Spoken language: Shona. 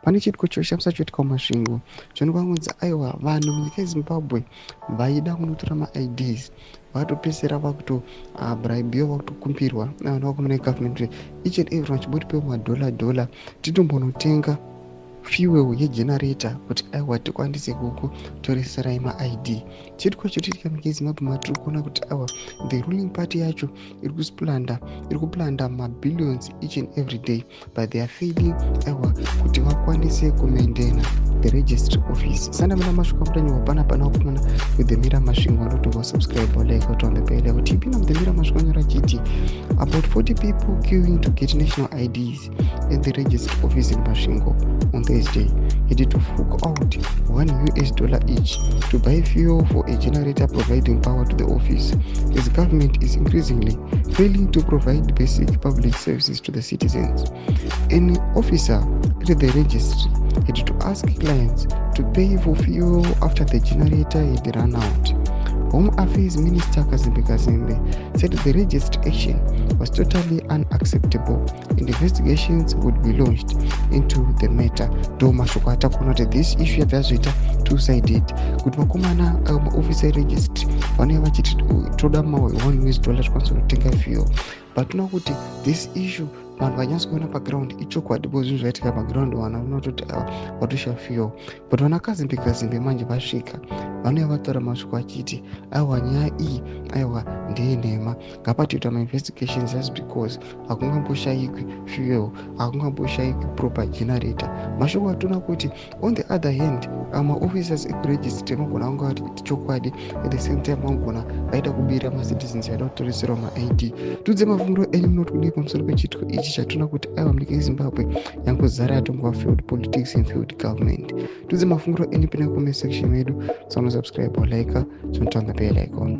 pane chitiko choshamisa choitika mumasvingo chonokwangunza aiwa vanhu munyika yezimbabwe vaida kunotora ma-IDs vatopesera vakutobraibiwa vakutokumbirwa navanhu vakomana government each and every vachibotipewa madhola titombonotenga fuel yegenerator kuti aiwa tikwanise kutoreserai ma-ID. Chitiko chotitika munyika yezimbabwe matiri kuona kuti aiwa the ruling party yacho iri kuplanda mabillions each and every day but they are failing aiwa kuti vakwanise kumaintaina the registry office. Sandamira mashuka mutanyiwa pana wakumana with the Mira Mashingo anotoka subscribe like on the bell kuti ipina the Mira Mashingo nyora chiti about 40 people queuing to get national IDs at the registry office in Mashingo on Thursday. He did to fork out $1 each to buy fuel for a generator providing power to the office. His government is increasingly failing to provide basic public services to the citizens. An officer at the registry had to ask clients to pay for fuel after the generator had run out. Home Affairs Minister Kazembe said the registry action was totally unacceptable and investigations would be launched into the matter. Do mashoko atakuona kuti this issue yatazoita two-sided kuti vakomana officer registry vanenge vachiti toda $1 tikwanisa kutenga fuel but tinoona kuti this issue vanhu vanyatsokuona paground ichokwadi bo zvinhu zvaitika paground vana unototi watosha fuel but vana kazembe manje vasvika vanouya vataura masvoko achiti aiwa nyaya iyi aiwa ndeyenhema ngapatoita ma-investigations just because hakungamboshayikwi fuel hakungamboshayikwi proper generator. Mashoko atoona kuti on the other hand ma-officers ekuregistry vanogona kunge vari chokwadi at the same time vanogona vaida kubira ma-citizens vaida kutoreserwa ma-ID. Tudze mafungiro enyu munoti kudii pamusoro pechitiko ichi chatoona kuti aiwa munyika yezimbabwe yangozara yatongova failed politics and failed government. Tudze mafungiro enyu pina comment section medu. Subscribe or like, turn the bell icon.